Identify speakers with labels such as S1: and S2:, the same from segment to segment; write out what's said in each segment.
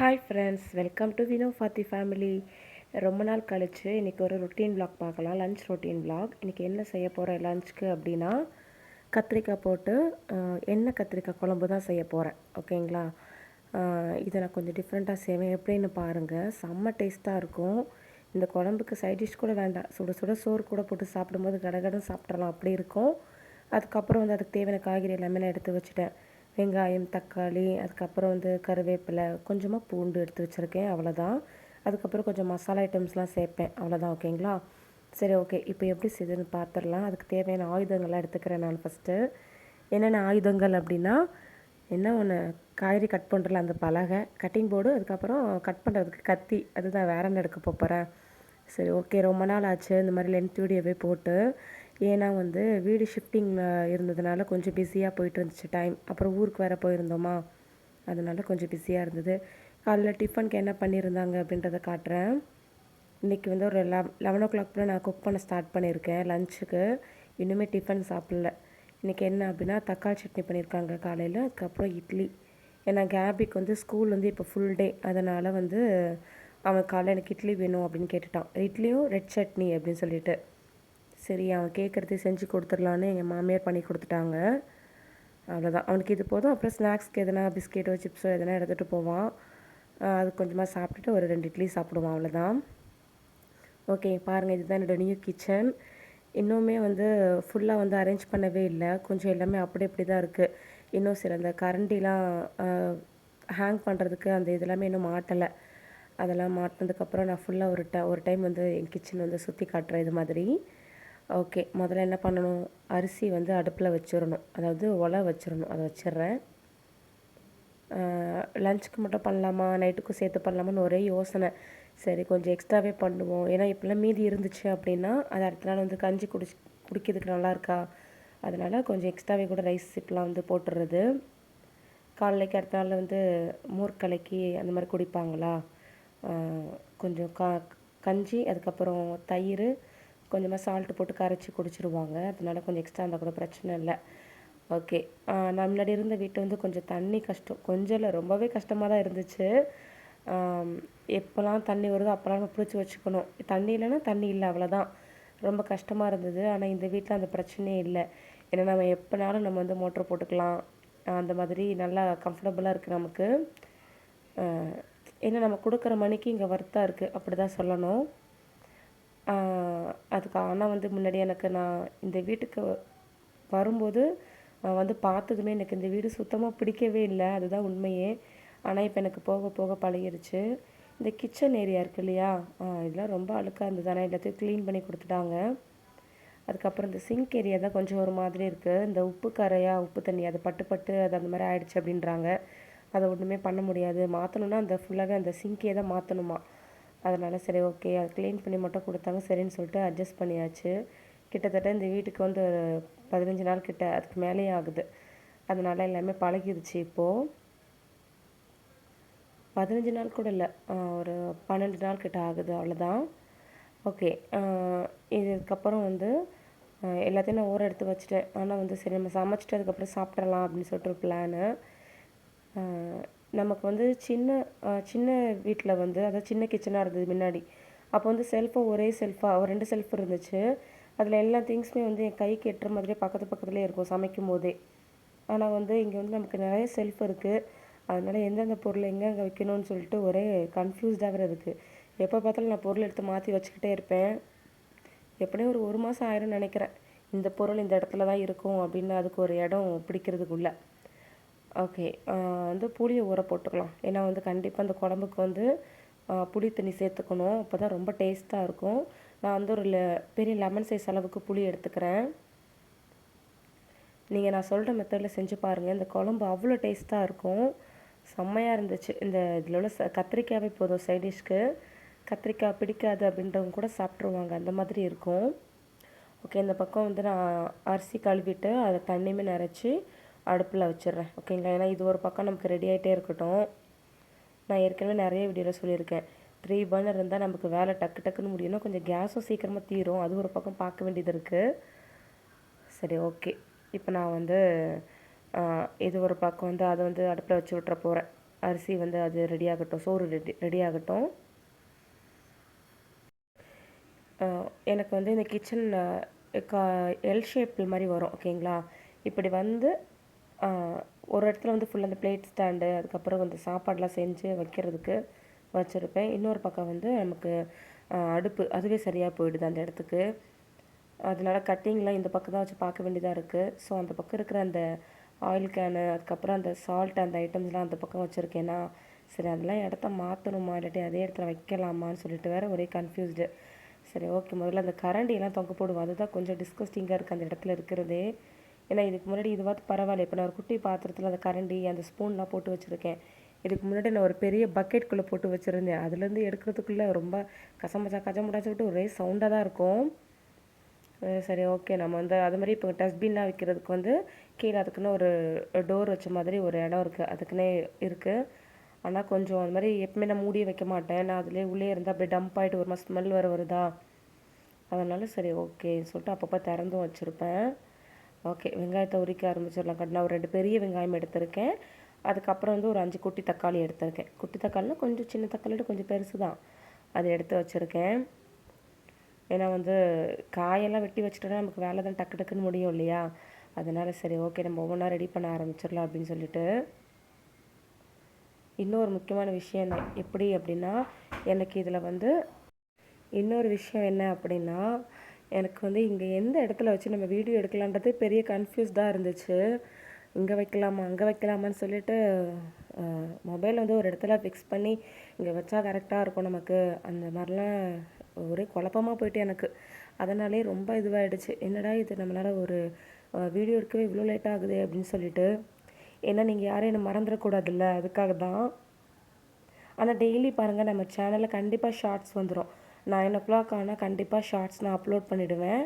S1: Hi friends, welcome to Vino Fathi family. ரொம்ப நாள் கழிச்சு இன்றைக்கி ஒரு ரொட்டீன் vlog பார்க்கலாம். Lunch routine vlog. இன்றைக்கி என்ன செய்ய போகிறேன் லஞ்சுக்கு அப்படின்னா, கத்திரிக்காய் போட்டு எண்ணெய் கத்திரிக்காய் குழம்பு தான் செய்ய போகிறேன். ஓகேங்களா? இதை நான் கொஞ்சம் டிஃப்ரெண்ட்டாக செய்வேன். எப்படின்னு பாருங்கள். செம்ம டேஸ்ட்டாக இருக்கும். இந்த குழம்புக்கு சைட் டிஷ் கூட வேண்டாம், சுட சுட சோறு கூட போட்டு சாப்பிடும்போது கடகடன்னு சாப்பிட்றலாம், அப்படி இருக்கும். அதுக்கப்புறம் அதுக்கு தேவையான காய்கறி எல்லாமே நான் எடுத்து வச்சுட்டேன். வெங்காயம், தக்காளி, அதுக்கப்புறம் கருவேப்பிலை, கொஞ்சமாக பூண்டு எடுத்து வச்சுருக்கேன், அவ்வளோதான். அதுக்கப்புறம் கொஞ்சம் மசாலா ஐட்டம்ஸ்லாம் சேர்ப்பேன், அவ்வளோதான். ஓகேங்களா? சரி, ஓகே. இப்போ எப்படி செய்யுதுன்னு பார்த்துடலாம். அதுக்கு தேவையான ஆயுதங்கள்லாம் எடுத்துக்கிறேன் நான் ஃபஸ்ட்டு. என்னென்ன ஆயுதங்கள் அப்படின்னா, என்ன ஒன்று, காய்கறி கட் பண்ணுறல அந்த பலகை, கட்டிங் போர்டு, அதுக்கப்புறம் கட் பண்ணுறதுக்கு கத்தி, அதுதான். வேற என்ன எடுக்க போகிறேன். சரி, ஓகே. ரொம்ப நாள் ஆச்சு இந்த மாதிரி லென்த் வீடியோவே போட்டு. ஏன்னா வீடு ஷிஃப்டிங்கில் இருந்ததுனால கொஞ்சம் பிஸியாக போயிட்டு இருந்துச்சு டைம். அப்புறம் ஊருக்கு வேறு போயிருந்தோமா, அதனால கொஞ்சம் பிஸியாக இருந்தது. காலைல டிஃபனுக்கு என்ன பண்ணியிருந்தாங்க அப்படின்றத காட்டுறேன். இன்றைக்கி ஒரு 11 போல் நான் குக் பண்ண ஸ்டார்ட் பண்ணியிருக்கேன் லஞ்சுக்கு. இன்னுமே டிஃபன் சாப்பிடல. இன்றைக்கி என்ன அப்படின்னா, தக்காளி சட்னி பண்ணியிருக்காங்க காலையில். அதுக்கப்புறம் இட்லி. ஏன்னா கேபிக்கு ஸ்கூல் இப்போ ஃபுல் டே, அதனால் அவன் காலையில் எனக்கு இட்லி வேணும் அப்படின்னு கேட்டுட்டான். இட்லியும் ரெட் சட்னி அப்படின்னு சொல்லிட்டு, சரி அவன் கேட்குறதே செஞ்சு கொடுத்துடலான்னு எங்கள் மாமியார் பண்ணி கொடுத்துட்டாங்க. அவ்வளோதான். அவனுக்கு இது போதும். அப்புறம் ஸ்நாக்ஸ்க்கு எதனா பிஸ்கெட்டோ சிப்ஸோ எதனா எடுத்துகிட்டு போவான். அது கொஞ்சமாக சாப்பிட்டுட்டு ஒரு 2 இட்லி சாப்பிடுவான், அவ்வளோதான். ஓகே, பாருங்கள். இதுதான் என்னோடய நியூ கிச்சன். இன்னுமே ஃபுல்லாக அரேஞ்ச் பண்ணவே இல்லை. கொஞ்சம் எல்லாமே அப்படி இப்படி தான் இருக்குது. இன்னும் சில இந்த கரண்டிலாம் ஹேங் பண்ணுறதுக்கு அந்த இதெல்லாமே இன்னும் மாட்டலை. அதெல்லாம் மாட்டினதுக்கப்புறம் நான் ஃபுல்லாக ஒரு டைம் என் கிச்சன் சுற்றி காட்டுறேன் இது மாதிரி. ஓகே, முதல்ல என்ன பண்ணணும், அரிசி அடுப்பில் வச்சிடணும், அதாவது ஒலை வச்சிடணும். அதை வச்சிடுறேன். லஞ்சுக்கு மட்டும் பண்ணலாமா, நைட்டுக்கும் சேர்த்து பண்ணலாமான்னு ஒரே யோசனை. சரி, கொஞ்சம் எக்ஸ்ட்ராவே பண்ணுவோம். ஏன்னா இப்போல்லாம் மீதி இருந்துச்சு அப்படின்னா அது அடுத்த நாள் கஞ்சி குடிக்கிறதுக்கு நல்லா இருக்கா, அதனால் கொஞ்சம் எக்ஸ்ட்ராவே கூட ரைஸ் இப்போலாம் போட்டுடுறது. காலைக்கு அடுத்த நாள் மோர் கலக்கி அந்த மாதிரி குடிப்பாங்களா, கொஞ்சம் கஞ்சி, அதுக்கப்புறம் தயிர், கொஞ்சமாக சால்ட்டு போட்டு கரைச்சி குடிச்சிருவாங்க. அதனால கொஞ்சம் எக்ஸ்ட்ரா இருந்தால் கூட பிரச்சனை இல்லை. ஓகே. நான் முன்னாடி இருந்த வீட்டை கொஞ்சம் தண்ணி கஷ்டம், கொஞ்சம் இல்லை ரொம்பவே கஷ்டமாக தான் இருந்துச்சு. எப்போல்லாம் தண்ணி வருதோ அப்போல்லாம் நம்ம பிடிச்சி வச்சுக்கணும். தண்ணி இல்லைன்னா தண்ணி இல்லை, அவ்வளோதான். ரொம்ப கஷ்டமாக இருந்தது. ஆனால் இந்த வீட்டில் அந்த பிரச்சனையே இல்லை. ஏன்னா நம்ம எப்போனாலும் நம்ம மோட்ரு போட்டுக்கலாம். அந்த மாதிரி நல்லா கம்ஃபர்டபுளாக இருக்குது நமக்கு. ஏன்னா நம்ம கொடுக்குற மணிக்கு இங்கே ஒர்த்தாக இருக்குது, அப்படி தான் சொல்லணும். அதுக்கு ஆனால் முன்னாடி எனக்கு நான் இந்த வீட்டுக்கு வரும்போது பார்த்ததுமே எனக்கு இந்த வீடு சுத்தமாக பிடிக்கவே இல்லை, அதுதான் உண்மையே. ஆனால் இப்போ எனக்கு போக போக பழகிருச்சு. இந்த கிச்சன் ஏரியா இருக்குது இல்லையா, இதெல்லாம் ரொம்ப அழுக்காக இருந்தது. ஆனால் எல்லாத்தையும் க்ளீன் பண்ணி கொடுத்துட்டாங்க. அதுக்கப்புறம் இந்த சிங்க் ஏரியா தான் கொஞ்சம் ஒரு மாதிரி இருக்குது. இந்த உப்பு கரையா, உப்பு தண்ணி அது பட்டு பட்டு அது அந்த மாதிரி ஆயிடுச்சு அப்படின்றாங்க. அதை ஒன்றுமே பண்ண முடியாது. மாற்றணுன்னா அந்த ஃபுல்லாகவே அந்த சிங்கே தான் மாற்றணுமா. அதனால் சரி, ஓகே, அது க்ளீன் பண்ணி மட்டும் கொடுத்தாங்க. சரின்னு சொல்லிட்டு அட்ஜஸ்ட் பண்ணியாச்சு. கிட்டத்தட்ட இந்த வீட்டுக்கு ஒரு 15 நாள் கிட்ட, அதுக்கு மேலேயே ஆகுது. அதனால் எல்லாமே பழகிருச்சு. இப்போது 15 நாள் கூட இல்லை, ஒரு 12 நாள் கிட்ட ஆகுது, அவ்வளோதான். ஓகே. இதுக்கப்புறம் எல்லாத்தையும் நான் ஊற எடுத்து வச்சுட்டேன். ஆனால் சரி நம்ம சமைச்சிட்டு அதுக்கப்புறம் சாப்பிட்றலாம் அப்படின்னு சொல்லிட்டு ஒரு பிளானு. நமக்கு சின்ன சின்ன வீட்டில் அதாவது சின்ன கிச்சனாக இருந்தது முன்னாடி. அப்போ ஒரே செல்ஃபாக ஒரு 2 செல்ஃப் இருந்துச்சு. அதில் எல்லா திங்ஸுமே என் கைக்கு எட்டுற மாதிரியே பக்கத்துலேயே இருக்கும் சமைக்கும் போதே. ஆனால் இங்கே நமக்கு நிறைய செல்ஃப் இருக்குது. அதனால் எந்தெந்த பொருள் எங்கெங்கே வைக்கணும்னு சொல்லிட்டு ஒரே கன்ஃபியூஸ்டாக இருக்குது. எப்போ பார்த்தாலும் நான் பொருள் எடுத்து மாற்றி வச்சுக்கிட்டே இருப்பேன். எப்படியும் ஒரு மாதம் ஆயிரும்னு நினைக்கிறேன், இந்த பொருள் இந்த இடத்துல தான் இருக்கும் அப்படின்னு அதுக்கு ஒரு இடம் பிடிக்கிறதுக்குள்ளே. ஓகே. புளியை ஊற போட்டுக்கலாம். ஏன்னா கண்டிப்பாக அந்த குழம்புக்கு புளி தண்ணி சேர்த்துக்கணும். அப்போ தான் ரொம்ப டேஸ்ட்டாக இருக்கும். நான் ஒரு பெரிய லெமன் சைஸ் அளவுக்கு புளி எடுத்துக்கிறேன். நீங்கள் நான் சொல்கிற மெத்தடில் செஞ்சு பாருங்கள். இந்த குழம்பு அவ்வளோ டேஸ்ட்டாக இருக்கும். செம்மையாக இருந்துச்சு. இந்த இதில் உள்ள கத்திரிக்காவே போதும் சைடிஷ்க்கு. கத்திரிக்காய் பிடிக்காது அப்படின்றவங்க கூட சாப்பிட்ருவாங்க, அந்த மாதிரி இருக்கும். ஓகே. இந்த பக்கம் நான் அரிசி கழுவிட்டு அதை தண்ணியுமே நிறச்சி அடுப்பில் வச்சிடுறேன். ஓகேங்களா? ஏன்னா இது ஒரு பக்கம் நமக்கு ரெடி ஆகிட்டே இருக்கட்டும். நான் ஏற்கனவே நிறைய வீடியோவில் சொல்லியிருக்கேன், 3 பர்னர் இருந்தால் நமக்கு வேலை டக்கு டக்குன்னு முடியணும். கொஞ்சம் கேஸும் சீக்கிரமாக தீரும், அது ஒரு பக்கம் பார்க்க வேண்டியது இருக்குது. சரி, ஓகே. இப்போ நான் இது ஒரு பக்கம் அதை அடுப்பில் வச்சு விட்டுற போகிறேன். அரிசி வந்து அது ரெடி ஆகட்டும், சோறு ரெடி ஆகட்டும். எனக்கு வந்து இந்த கிச்சன் கா எல் ஷேப்பில் மாதிரி வரும், ஓகேங்களா? இப்படி வந்து ஒரு இடத்துல வந்து ஃபுல்லாக அந்த பிளேட் ஸ்டாண்டு, அதுக்கப்புறம் வந்து சாப்பாடெலாம் செஞ்சு வைக்கிறதுக்கு வச்சுருப்பேன். இன்னொரு பக்கம் வந்து நமக்கு அடுப்பு அதுவே சரியாக போயிடுது அந்த இடத்துக்கு. அதனால கட்டிங்லாம் இந்த பக்கம் தான் வச்சு பார்க்க வேண்டியதாக இருக்குது. ஸோ அந்த பக்கம் இருக்கிற அந்த ஆயில் கேனு, அதுக்கப்புறம் அந்த சால்ட், அந்த ஐட்டம்ஸ்லாம் அந்த பக்கம் வச்சுருக்கேன்னா, சரி அதெல்லாம் இடத்த மாற்றணுமா, இல்லாட்டி அதே இடத்துல வைக்கலாமான்னு சொல்லிட்டு வேறு ஒரே கன்ஃபியூஸ்டு. சரி ஓகே, முதல்ல அந்த கரண்டியெல்லாம் தொங்க போடுவோம். அதுதான் கொஞ்சம் டிஸ்கஸ்டிங்காக இருக்குது அந்த இடத்துல இருக்கிறதே. ஏன்னா இதுக்கு முன்னாடி இதுவாது பரவாயில்ல. இப்போ நான் ஒரு குட்டி பாத்திரத்தில் அந்த கரண்டி, அந்த ஸ்பூன்லாம் போட்டு வச்சுருக்கேன். இதுக்கு முன்னாடி நான் ஒரு பெரிய பக்கெட்குள்ளே போட்டு வச்சுருந்தேன். அதுலேருந்து எடுக்கிறதுக்குள்ளே ரொம்ப கசமச்சா கஜமுடாச்சுக்கிட்டு ஒரே சவுண்டாக தான் இருக்கும். சரி ஓகே, நம்ம வந்து அது மாதிரி இப்போ டஸ்ட்பின்லாம் வைக்கிறதுக்கு வந்து கீழே அதுக்குன்னு ஒரு டோர் வச்ச மாதிரி ஒரு இடம் இருக்குது, அதுக்குன்னே இருக்குது. ஆனால் கொஞ்சம் அது மாதிரி எப்பவுமே நான் மூடியே வைக்க மாட்டேன். நான் அதிலே உள்ளே இருந்தால் அப்படியே டம்ப் ஆகிட்டு ஒரு மாதிரி ஸ்மெல் வருதா, அதனால சரி ஓகேன்னு சொல்லிட்டு அப்பப்போ திறந்தும் வச்சுருப்பேன். ஓகே, வெங்காயத்தை உரிக்க ஆரம்பிச்சிடலாம். நான் ஒரு 2 பெரிய வெங்காயம் எடுத்திருக்கேன். அதுக்கப்புறம் வந்து ஒரு 5 குட்டி தக்காளி எடுத்திருக்கேன். குட்டி தக்காளினா கொஞ்சம் சின்ன தக்காளியோட கொஞ்சம் பெருசு தான். அதை எடுத்து வச்சுருக்கேன். ஏன்னா வந்து காயெல்லாம் வெட்டி வச்சுட்டோன்னா நமக்கு வேலை தான் டக்கு டக்குன்னு முடியும் இல்லையா? அதனால் சரி ஓகே, நம்ம ஒவ்வொன்றா ரெடி பண்ண ஆரம்பிச்சிடலாம் அப்படின்னு சொல்லிட்டு. இன்னொரு முக்கியமான விஷயம் எப்படி அப்படின்னா, எனக்கு இதில் வந்து இன்னொரு விஷயம் என்ன அப்படின்னா, எனக்கு வந்து இங்கே எந்த இடத்துல வச்சு நம்ம வீடியோ எடுக்கலான்றது பெரிய கன்ஃபியூஸ்டாக இருந்துச்சு. இங்கே வைக்கலாமா அங்கே வைக்கலாமான்னு சொல்லிட்டு மொபைல் வந்து ஒரு இடத்துல ஃபிக்ஸ் பண்ணி இங்கே வச்சா கரெக்டாக இருக்கும் நமக்கு, அந்த மாதிரிலாம் ஒரே குழப்பமாக போயிட்டு எனக்கு. அதனாலே ரொம்ப இதுவாகிடுச்சு. என்னடா இது, நம்மளால் ஒரு வீடியோ எடுக்கவே இவ்வளோ லேட் ஆகுது அப்படின்னு சொல்லிட்டு. ஏன்னா நீங்கள் யாரும் என்னை மறந்துடக்கூடாதுல்ல, அதுக்காக தான். ஆனால் டெய்லி பாருங்கள், நம்ம சேனலில் கண்டிப்பாக ஷார்ட்ஸ் வந்துடும். 9 o'clock ஆனால் கண்டிப்பாக ஷார்ட்ஸ் நான் அப்லோட் பண்ணிவிடுவேன்.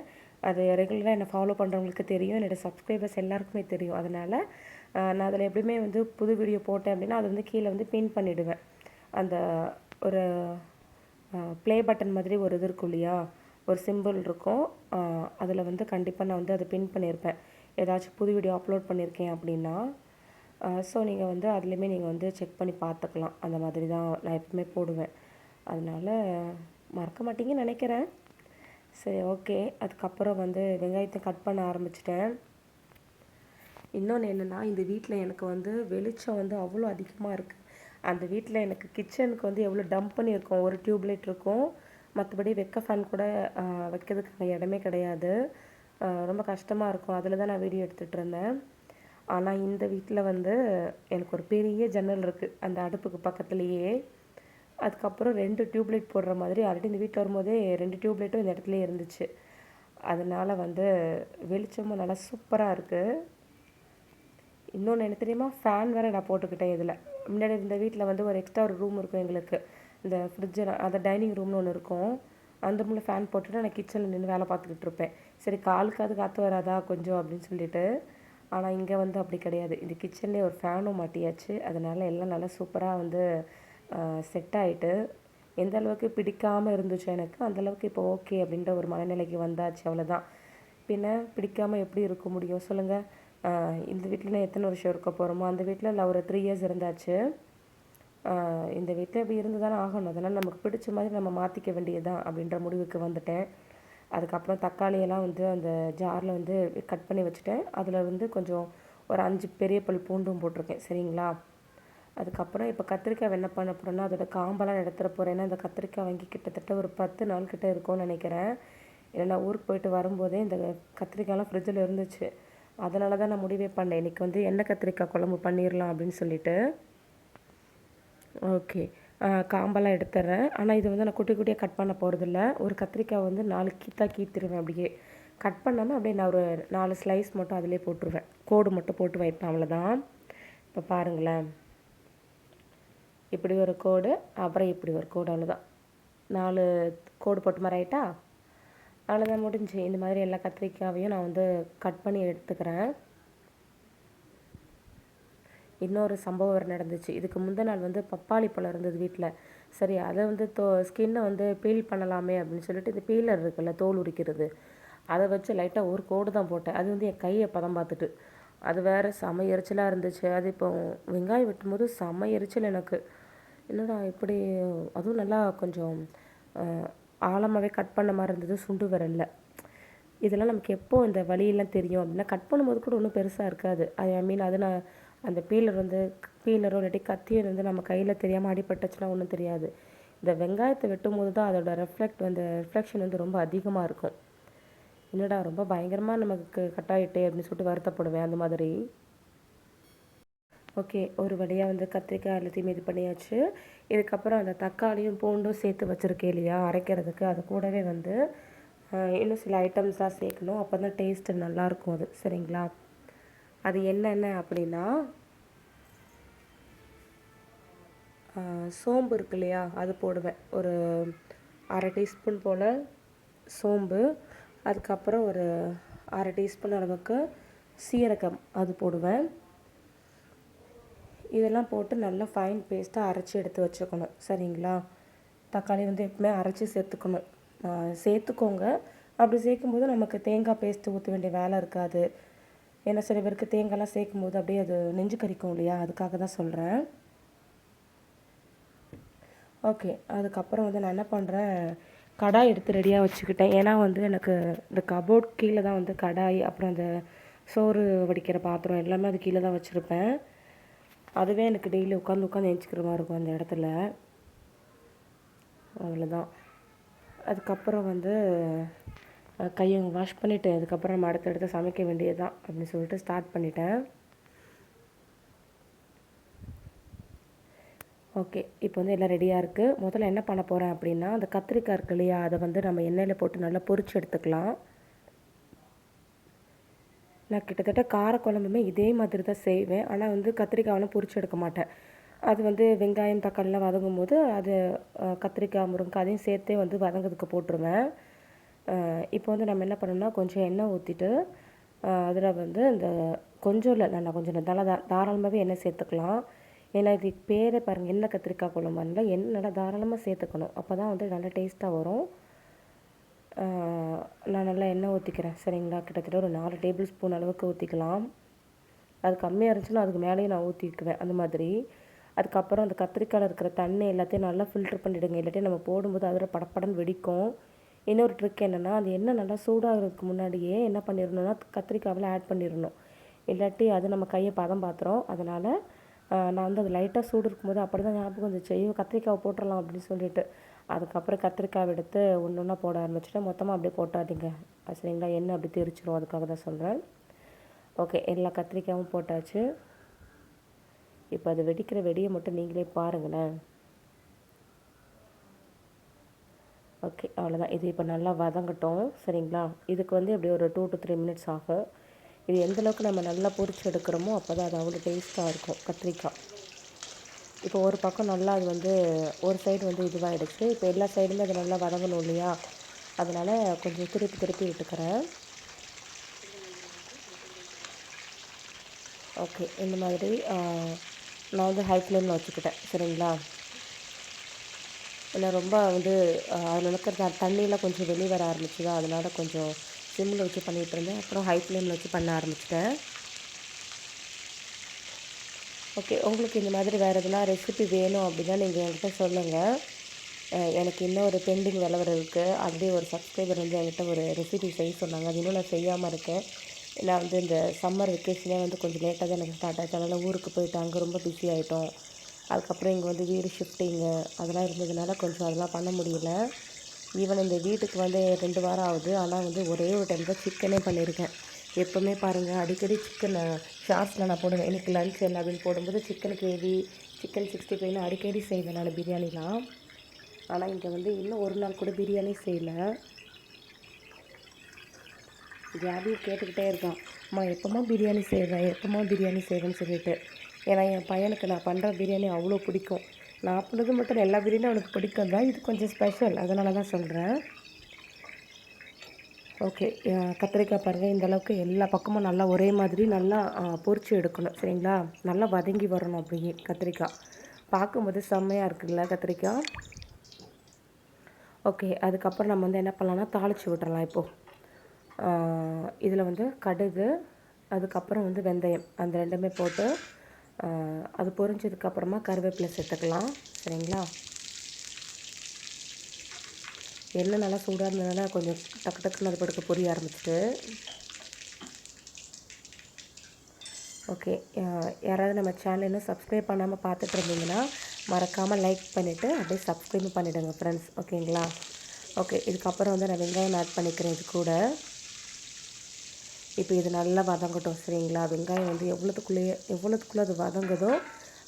S1: அது ரெகுலராக என்னை ஃபாலோ பண்ணுறவங்களுக்கு தெரியும், என்னோடய சப்ஸ்கிரைபர்ஸ் எல்லாருக்குமே தெரியும். அதனால் நான் அதில் எப்படியுமே வந்து புது வீடியோ போட்டேன் அப்படின்னா அது வந்து கீழே வந்து பின் பண்ணிவிடுவேன். அந்த ஒரு ப்ளே பட்டன் மாதிரி ஒரு இது இருக்கும் இல்லையா, ஒரு சிம்பிள் இருக்கும், அதில் வந்து கண்டிப்பாக நான் வந்து அதை பின் பண்ணியிருப்பேன் ஏதாச்சும் புது வீடியோ அப்லோட் பண்ணியிருக்கேன் அப்படின்னா. ஸோ நீங்கள் வந்து அதுலேயுமே நீங்கள் வந்து செக் பண்ணி பார்த்துக்கலாம். அந்த மாதிரி தான் நான் எப்பவுமே போடுவேன். அதனால் மறக்க மாட்டீங்கன்னு நினைக்கிறேன். சரி ஓகே, அதுக்கப்புறம் வந்து வெங்காயத்தை கட் பண்ண ஆரம்பிச்சிட்டேன். இன்னொன்று என்னென்னா, இந்த வீட்டில் எனக்கு வந்து வெளிச்சம் வந்து அவ்வளோ அதிகமாக இருக்குது. அந்த வீட்டில் எனக்கு கிச்சனுக்கு வந்து எவ்வளோ டம்ப் பண்ணியிருக்கோம், ஒரு டியூப்லைட் இருக்கும், மற்றபடி வெக்க ஃபேன் கூட வைக்கிறதுக்கு இடமே கிடையாது. ரொம்ப கஷ்டமாக இருக்கும். அதில் தான் நான் வீடியோ எடுத்துகிட்டு இருந்தேன். ஆனால் இந்த வீட்டில் வந்து எனக்கு ஒரு பெரிய ஜன்னல் இருக்குது அந்த அடுப்புக்கு பக்கத்துலேயே. அதுக்கப்புறம் 2 டியூப்லைட் போடுற மாதிரி ஆல்ரெடி இந்த வீட்டில் வரும்போதே 2 டியூப்லைட்டும் இந்த இடத்துலையே இருந்துச்சு. அதனால் வந்து வெளிச்சமும் நல்லா சூப்பராக இருக்குது. இன்னொன்று என்ன தெரியுமா, ஃபேன் வேறு நான் போட்டுக்கிட்டேன் இதில். முன்னாடி இந்த வீட்டில் வந்து ஒரு எக்ஸ்ட்ரா ஒரு ரூம் இருக்கும் எங்களுக்கு, இந்த ஃப்ரிட்ஜு, அந்த டைனிங் ரூம்னு ஒன்று இருக்கும். அந்த ரூமில் ஃபேன் போட்டுட்டு நான் கிச்சனில் நின்று வேலை பார்த்துக்கிட்டு இருப்பேன். சரி காலுக்காவது காற்று வராதா கொஞ்சம் அப்படின்னு சொல்லிட்டு. ஆனால் இங்கே வந்து அப்படி கிடையாது. இந்த கிச்சன்லேயே ஒரு ஃபேனும் மாட்டியாச்சு. அதனால் எல்லாம் நல்லா சூப்பராக வந்து செட் ஆகிட்டு, எந்த அளவுக்கு பிடிக்காமல் இருந்துச்சோ எனக்கு, அந்தளவுக்கு இப்போ ஓகே அப்படின்ற ஒரு மனநிலைக்கு வந்தாச்சு, அவ்வளோதான். பின்ன பிடிக்காமல் எப்படி இருக்க முடியும் சொல்லுங்கள்? இந்த வீட்டில் எத்தனை வருஷம் இருக்க போகிறோமோ, அந்த வீட்டில் இல்லை ஒரு 3 years இருந்தாச்சு. இந்த வீட்டில் இப்படி இருந்து தானே ஆகணும். அதனால் நமக்கு பிடிச்ச மாதிரி நம்ம மாற்றிக்க வேண்டியதுதான் அப்படின்ற முடிவுக்கு வந்துட்டேன். அதுக்கப்புறம் தக்காளியெல்லாம் வந்து அந்த ஜாரில் வந்து கட் பண்ணி வச்சுட்டேன். அதில் வந்து கொஞ்சம் ஒரு 5 பெரிய பல் பூண்டும் போட்டிருக்கேன், சரிங்களா? அதுக்கப்புறம் இப்போ கத்திரிக்காய் என்ன பண்ண போகிறேன்னா, அதோட காம்பெல்லாம் எடுத்துட போகிறேன். ஏன்னா இந்த கத்திரிக்காய் வாங்கி கிட்டத்தட்ட ஒரு 10 நாள் கிட்ட இருக்கும்னு நினைக்கிறேன். ஏன்னா நான் ஊருக்கு போயிட்டு வரும்போதே இந்த கத்திரிக்காயெலாம் ஃப்ரிட்ஜில் இருந்துச்சு. அதனால தான் நான் முடிவே பண்ணேன், இன்றைக்கி வந்து எண்ணெய் கத்திரிக்காய் குழம்பு பண்ணிடலாம் அப்படின்னு சொல்லிட்டு. ஓகே, காம்பெல்லாம் எடுத்துட்றேன். ஆனால் இது வந்து நான் குட்டி குட்டியாக கட் பண்ண போகிறதில்ல. ஒரு கத்திரிக்காய் வந்து 4 கீத்தாக கீத்துருவேன். அப்படியே கட் பண்ணாமல் அப்படியே நான் ஒரு 4 ஸ்லைஸ் மட்டும் அதிலே போட்டுருவேன். கோடு மட்டும் போட்டு வைப்பேன், அவ்வளோதான். இப்போ பாருங்களேன், இப்படி ஒரு கோடு, அப்புறம் இப்படி ஒரு கோடு, அவ்வளோதான். 4 கோடு போட்டு மாதிரி ஆகிட்டா அவ்வளோதான், முடிஞ்சு. இந்த மாதிரி எல்லா கத்திரிக்காயையும் நான் வந்து கட் பண்ணி எடுத்துக்கிறேன். இன்னொரு சம்பவம் வேறு நடந்துச்சு. இதுக்கு முந்தின நாள் வந்து பப்பாளி பழம் இருந்தது வீட்டில். சரி அதை வந்து ஸ்கின்னை வந்து பீல் பண்ணலாமே அப்படின்னு சொல்லிட்டு இந்த பீலர் இருக்குல்ல, தோல் உரிக்கிறது, அதை வச்சு லைட்டாக ஒரு கோடு தான் போட்டேன். அது வந்து என் கையை பதம் பார்த்துட்டு அது வேறு செம எரிச்சலாக இருந்துச்சு. அது இப்போ வெங்காயம் வெட்டும்போது செம எரிச்சல் எனக்கு. என்னடா இப்படி, அதுவும் நல்லா கொஞ்சம் ஆழமாகவே கட் பண்ண மாதிரி இருந்தது சுண்டு விரலில். இதெல்லாம் நமக்கு எப்போ இந்த வலியெல்லாம் தெரியும் அப்படின்னா, கட் பண்ணும்போது கூட ஒன்றும் பெருசாக இருக்காது. ஐ மீன் அது நான் அந்த பீலரோ இல்லாட்டி கத்தியோ வந்து நம்ம கையில் தெரியாமல் அடிபட்டுச்சுன்னா ஒன்றும் தெரியாது. இந்த வெங்காயத்தை வெட்டும்போது தான் அதோட ரிஃப்ளெக்ஷன் வந்து ரொம்ப அதிகமாக இருக்கும். என்னடா ரொம்ப பயங்கரமாக நமக்கு கட் ஆகிட்டே அப்படின்னு சொல்லிட்டு வருத்தப்படுவேன் அந்த மாதிரி. ஓகே, ஒரு வழியாக வந்து கத்திரிக்காய் எல்லாத்தையும் இது பண்ணியாச்சு. இதுக்கப்புறம் அந்த தக்காளியும் பூண்டும் சேர்த்து வச்சுருக்கேன் இல்லையா அரைக்கிறதுக்கு, அது கூடவே வந்து இன்னும் சில ஐட்டம்ஸ்லாம் சேர்க்கணும். அப்போ தான் டேஸ்ட்டு நல்லாயிருக்கும் அது. சரிங்களா? அது என்னென்ன அப்படின்னா, சோம்பு இருக்கு இல்லையா, அது போடுவேன். ஒரு அரை டீஸ்பூன் போல் சோம்பு. அதுக்கப்புறம் ஒரு அரை டீஸ்பூன் அளவுக்கு சீரகம் அது போடுவேன். இதெல்லாம் போட்டு நல்லா ஃபைன் பேஸ்ட்டாக அரைச்சி எடுத்து வச்சுக்கணும். சரிங்களா? தக்காளி வந்து எப்பவுமே அரைச்சி சேர்த்துக்கோங்க. அப்படி சேர்க்கும்போது நமக்கு தேங்காய் பேஸ்ட்டு ஊற்ற வேண்டிய வேலை இருக்காது. ஏன்னா சில பேருக்கு தேங்காய்லாம் சேர்க்கும்போது அப்படியே அது நெஞ்சு கறிக்கும் இல்லையா, அதுக்காக தான் சொல்கிறேன். ஓகே, அதுக்கப்புறம் வந்து நான் என்ன பண்ணுறேன், கடாய் எடுத்து ரெடியாக வச்சுக்கிட்டேன். ஏன்னா வந்து எனக்கு இந்த கபோர்ட் கீழே தான் வந்து கடாய், அப்புறம் அந்த சோறு வடிக்கிற பாத்திரம் எல்லாமே அது கீழே தான் வச்சுருப்பேன். அதுவே எனக்கு டெய்லி உட்காந்து எழுச்சிக்கிற மாதிரி இருக்கும் அந்த இடத்துல. அவ்வளோதான். அதுக்கப்புறம் வந்து கையை வாஷ் பண்ணிவிட்டு அதுக்கப்புறம் நம்ம அடுத்தடுத்து சமைக்க வேண்டியது தான் அப்படின்னு சொல்லிட்டு ஸ்டார்ட் பண்ணிட்டேன். ஓகே, இப்போ வந்து எல்லாம் ரெடியாக இருக்குது. முதல்ல என்ன பண்ண போகிறேன் அப்படின்னா, அந்த கத்திரிக்காய் இருக்கு இல்லையா, அதை வந்து நம்ம எண்ணெயில் போட்டு நல்லா பொரிச்சு எடுத்துக்கலாம். நான் கிட்டத்தட்ட காரக்குழம்புமே இதே மாதிரி தான் செய்வேன். ஆனால் வந்து கத்திரிக்காயெல்லாம் பொரிச்சு எடுக்க மாட்டேன். அது வந்து வெங்காயம் தக்காளிலாம் வதங்கும் போது அது கத்திரிக்காய் முருங்கைக்காய் அதையும் சேர்த்தே வந்து வதங்கிறதுக்கு போட்டுருவேன். இப்போ வந்து நம்ம என்ன பண்ணணும்னா, கொஞ்சம் எண்ணெய் ஊற்றிட்டு அதில் வந்து இந்த கொஞ்சம் இல்லை, நான் கொஞ்சம் நல்லா தாராளமாகவே எண்ணெய் சேர்த்துக்கலாம். ஏன்னா இதுக்கு பேரே பாருங்கள், எண்ணெய் கத்திரிக்காய் குழம்புனால எண்ணெய் நல்லா தாராளமாக சேர்த்துக்கணும். அப்போ தான் வந்து நல்லா டேஸ்ட்டாக வரும். நான் நல்லா எண்ணெய் ஊற்றிக்கிறேன். சரிங்களா? கிட்டத்தட்ட ஒரு 4 டேபிள் ஸ்பூன் அளவுக்கு ஊற்றிக்கலாம். அது கம்மியாக இருந்துச்சுன்னா அதுக்கு மேலேயும் நான் ஊற்றிக்குவேன் அந்த மாதிரி. அதுக்கப்புறம் அந்த கத்திரிக்காயில் இருக்கிற தண்ணி எல்லாத்தையும் நல்லா ஃபில்ட்ரு பண்ணிவிடுங்க. இல்லாட்டி நம்ம போடும்போது அதில் படப்படன்னு வெடிக்கும். இன்னொரு ட்ரிக் என்னென்னா, அது எண்ணெய் நல்லா சூடாகிறதுக்கு முன்னாடியே என்ன பண்ணிடணும்னா கத்திரிக்காவில் ஆட் பண்ணிடணும். இல்லாட்டி அது நம்ம கையை பதம் பார்த்துரும். அதனால் நான் வந்து அது லைட்டாக சூடு இருக்கும்போது அப்படி தான் ஞாபகம் வந்துச்சு, ஐயோ கத்திரிக்காவை போட்டுடலாம் அப்படின்னு சொல்லிட்டு. அதுக்கப்புறம் கத்திரிக்காவை எடுத்து ஒன்று ஒன்றா போட ஆரம்பிச்சுட்டேன். மொத்தமாக அப்படியே போட்டாதீங்க. சரிங்களா? எண்ணெய் அப்படி தெரிச்சிரும், அதுக்காக தான் சொல்கிறேன். ஓகே, எல்லா கத்திரிக்காயும் போட்டாச்சு. இப்போ அது வெடிக்கிற வெடியை மட்டும் நீங்களே பாருங்களேன். ஓகே, அவ்வளோதான். இது இப்போ நல்லா வதங்கட்டும். சரிங்களா? இதுக்கு வந்து எப்படி ஒரு 2 to 3 மினிட்ஸ் ஆகும். இது எந்தளவுக்கு நம்ம நல்லா பொரிச்சு எடுக்கிறோமோ அப்போ தான் அது அவ்வளோ டேஸ்ட்டாக இருக்கும் கத்திரிக்காய். இப்போ ஒரு பக்கம் நல்லா அது வந்து ஒரு சைடு வந்து இதுவாகிடுச்சு. இப்போ எல்லா சைடுமே அது நல்லா வதங்கணும் இல்லையா, அதனால் கொஞ்சம் திருப்பி விட்டுக்கிறேன். ஓகே, இந்த மாதிரி நான் வந்து ஹை ஃப்ளேமில் வச்சுக்கிட்டேன். சரிங்களா? ஏன்னா ரொம்ப வந்து அதில் இருக்கிற தண்ணியெலாம் கொஞ்சம் வெளியே வர ஆரம்பிச்சுதா, அதனால் கொஞ்சம் சிம்மில் வச்சு பண்ணிகிட்டு இருந்தேன். அப்புறம் ஹை ஃப்ளேமில் வச்சு பண்ண ஆரம்பிச்சிட்டேன். ஓகே, உங்களுக்கு இந்த மாதிரி வேறு எதுனா ரெசிபி வேணும் அப்படின்னா நீங்கள் என்கிட்ட சொல்லுங்கள். எனக்கு இன்னும் ஒரு பெண்டிங் வேலை இருக்குது. அப்படியே ஒரு சப்ஸ்கிரைபர் வந்து என்கிட்ட ஒரு ரெசிபி செய்ய சொன்னாங்க. அது இன்னும் நான் செய்யாமல் இருக்கேன். நான் வந்து இந்த சம்மர் வெக்கேஷனே வந்து கொஞ்சம் லேட்டாக தான் எனக்கு ஸ்டார்ட் ஆச்சு. அதனால் ஊருக்கு போயிட்டு அங்கே ரொம்ப பிஸி ஆகிட்டோம். அதுக்கப்புறம் இங்கே வந்து வீடு ஷிஃப்டிங்கு அதெல்லாம் இருந்ததுனால கொஞ்சம் அதெல்லாம் பண்ண முடியல. ஈவன் இந்த வீட்டுக்கு வந்து 2 வாரம் ஆகுது. ஆனால் வந்து ஒரே ஒரு டைம் தான் சிக்கனே பண்ணியிருக்கேன். எப்போவுமே பாருங்கள், அடிக்கடி சிக்கன் ஷார்ட்ஸில் நான் போடுவேன், எனக்கு லன்ச் என்ன அப்படின்னு போடும்போது சிக்கன் கிரேவி, சிக்கன் 65 அடிக்கடி செய்வேன் நான் பிரியாணிலாம். ஆனால் இங்கே வந்து இன்னும் ஒரு நாள் கூட பிரியாணி செய்யலை. ஜாபியும் கேட்டுக்கிட்டே இருக்கான், அம்மா எப்போம்மா பிரியாணி செய்வேன்னு சொல்லிட்டு. ஏன்னா என் பையனுக்கு நான் பண்ணுற பிரியாணி அவ்வளோ பிடிக்கும். நான் பண்ணது மட்டும் எல்லா பிரியாணியும் அவனுக்கு பிடிக்கும் தான், இது கொஞ்சம் ஸ்பெஷல், அதனால தான் சொல்கிறேன். ஓகே, கத்திரிக்காய் பாருங்கள், இந்தளவுக்கு எல்லா பக்கமும் நல்லா ஒரே மாதிரி நல்லா பொரிச்சு எடுக்கணும். சரிங்களா? நல்லா வதங்கி வரணும் அப்படியே கத்திரிக்காய். பார்க்கும்போது செம்மையாக இருக்குல்ல கத்திரிக்காய். ஓகே, அதுக்கப்புறம் நம்ம வந்து என்ன பண்ணலாம்னா தாளித்து விட்டுறலாம். இப்போது இதில் வந்து கடுகு, அதுக்கப்புறம் வந்து வெந்தயம், அந்த ரெண்டுமே போட்டு அது பொரிஞ்சதுக்கப்புறமா கருவேப்பிலை சேர்த்துக்கலாம். சரிங்களா? எண்ணெய் நல்லா சூடாக இருந்ததுனால கொஞ்சம் டக்கு டக்குன்னு அது படுக்க பொரிய ஆரம்பிச்சிட்டு. ஓகே, யாராவது நம்ம சேனல் இன்னும் சப்ஸ்கிரைப் பண்ணாமல் பார்த்துட்டு இருந்தீங்கன்னா மறக்காமல் லைக் பண்ணிவிட்டு அப்படியே சப்ஸ்கிரைப் பண்ணிவிடுங்க ஃப்ரெண்ட்ஸ். ஓகேங்களா? ஓகே, இதுக்கப்புறம் வந்து நான் வெங்காயம் ஆட் பண்ணிக்கிறேன் இது கூட. இப்போ இது நல்லா வதங்கட்டும். சரிங்களா? வெங்காயம் வந்து எவ்வளோத்துக்குள்ளே அது வதங்குதோ